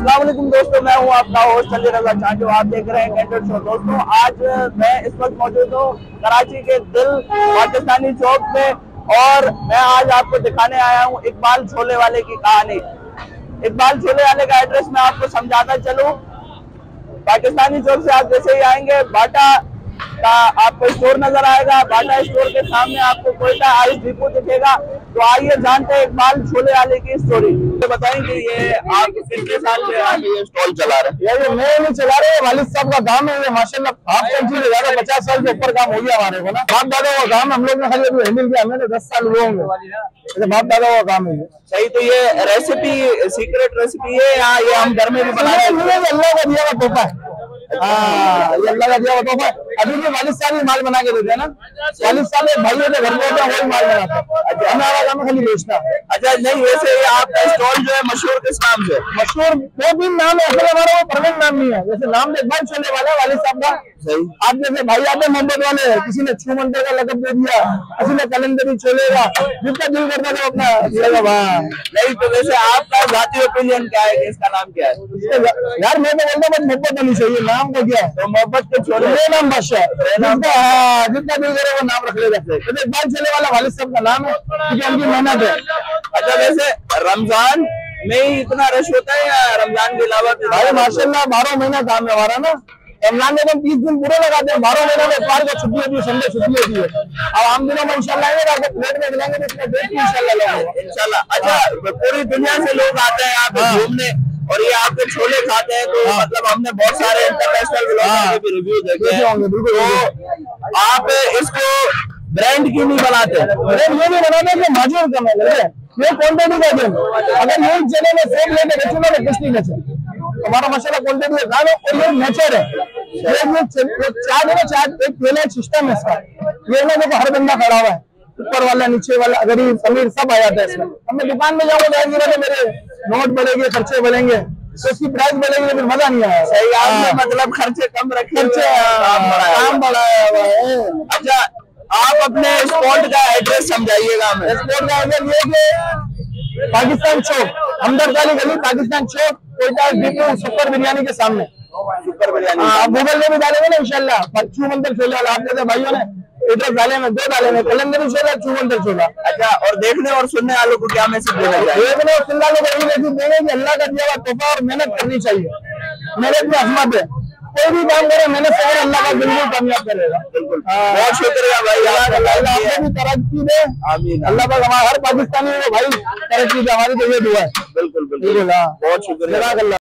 अस्सलाम वालेकुम दोस्तों, मैं हूं आपका होस्ट संजय रजा चांचो। आप देख रहे हैं कैंडिडेट शो। दोस्तों, आज मैं इस वक्त मौजूद हूं कराची के दिल पाकिस्तानी चौक में और मैं आज आपको दिखाने आया हूं इकबाल छोले वाले की कहानी। इकबाल छोले वाले का एड्रेस मैं आपको समझाता चलूं। पाकिस्तानी चौक से आप जैसे ही आएंगे बाटा का आपको स्टोर नजर आएगा। बाटा स्टोर के सामने आपको कोयटा आइस डिपो दिखेगा। तो आइए जानते हैं इकबाल छोले वाले की स्टोरी। तो बताएंगे ये आप कितने साल से आप ये स्टॉल चला रहे हैं? ये मैं नहीं चला रहे, वालिद साहब का काम है ये। माशाल्लाह आप कंट्री से ज्यादा 50 साल के ऊपर काम हो गया हमारे को ना। बाप दादा का काम हम लोग ने खाली अभी हैंडल किया, हमें 10 साल हुए होंगे। बाप दादा का काम है ये। सही। तो ये रेसिपी सीक्रेट रेसिपी है या ये हम घर में भी बनाते हैं? अल्लाह का दिया हुआ तोहफा है। हाँ, ये अल्लाह का दिया हुआ तोहफा है। अभी भी वालिद साहब ही माल बना के देते हैं ना। वालिद साहब भाई के घर में होता है, वही माल बनाते हैं। हमारा काम खाली बेचना। अच्छा, नहीं वैसे ये आपका स्टॉल जो है मशहूर किस नाम से? मशहूर 2-3 नाम है, असल हमारा वो परवीन नाम नहीं है। जैसे नाम इकबाल छोले वाला वालिद साहब का। सही। आप जैसे भाई आते मोहब्बत वाले, किसी ने छू मंदिर का लकब दे दिया, किसी ने कलंदरी छोले का, जिसका दिल करता था अपना नहीं। तो वैसे आपका जाती ओपिनियन क्या है कि इसका नाम क्या है? यार मैं तो बोलता हूँ मोहब्बत होनी चाहिए, नाम को क्या है? तो मोहब्बत के छोले नाम बादशाह, जितना दिल करे वो नाम रख ले जाते। तो इकबाल छोले वाला वालिद साहब का नाम है क्योंकि उनकी मेहनत है। अच्छा, वैसे रमजान में ही इतना रश होता है या रमजान के अलावा? भाई माशाल्लाह 12 महीना काम है हमारा ना। रमजान में 30 दिन पूरे लगाते हैं, 12 महीने में इफ्तार को छुट्टी होती है, संडे छुट्टी होती है। अब आम दिनों में इंशाल्लाह प्लेट में खिलाएंगे तो इसमें डेट इंशाल्लाह। अच्छा, पूरी दुनिया से लोग आते हैं यहाँ पे घूमने और ये आपके छोले खाते हैं। तो मतलब हमने बहुत सारे इंटरनेशनल व्लॉगर के भी रिव्यू देखे होंगे। तो आप इसको ब्रांड क्यों नहीं बनाते? ब्रांड ये नहीं बनाते कि मार्जिन कम है, ये क्वांटिटी का गेम। अगर ये जगह में सेम लेके बेचूंगा तो कुछ नहीं बेचे। हमारा मसाला क्वांटिटी का काम है और ये नेचर है। ये चाट है ना, चाट एक पेमेंट सिस्टम है इसका। ये ना देखो हर बंदा खड़ा हुआ है, ऊपर वाला नीचे वाला गरीब अमीर सब आ जाता है इसमें। अब मैं दुकान में जाऊंगा तो मेरे नोट बढ़ेंगे, खर्चे बढ़ेंगे, तो उसकी प्राइस बढ़ेगी, फिर मजा नहीं आया। सही। आपने मतलब खर्चे कम रखे, काम बढ़ाया है। अच्छा, आप अपने स्पॉट का एड्रेस समझाइएगा हमें। स्पॉट का एड्रेस ये कि पाकिस्तान चौक, हमदर्द वाली गली, पाकिस्तान चौक, कोयटा डिपो, सुपर बिरयानी के सामने। सुपर बिरयानी आप गूगल में भी डालेंगे ना इंशाल्लाह। छू मंदिर छोला वाला आप जैसे भाइयों ने एड्रेस डाले में 2 डाले में, कलंदरी छोला, छू मंदिर छोला। अच्छा, और देखने और सुनने वालों को क्या मैसेज देना चाहिए? देखने और सुनने वालों को यही मैसेज देंगे कि अल्लाह का दिया हुआ तोहफा और मेहनत करनी चाहिए। मेहनत में अहमद है, कोई भी काम करे मेहनत से, अल्लाह का बिल्कुल कामयाब करेगा। बिल्कुल। बहुत शुक्रिया भाई, अल्लाह आपको भी तरक्की दे। आमीन। अल्लाह पाक हमारे हर पाकिस्तानी को भाई तरक्की दे, हमारी तो ये दुआ है। बिल्कुल बिल्कुल। बहुत शुक्रिया।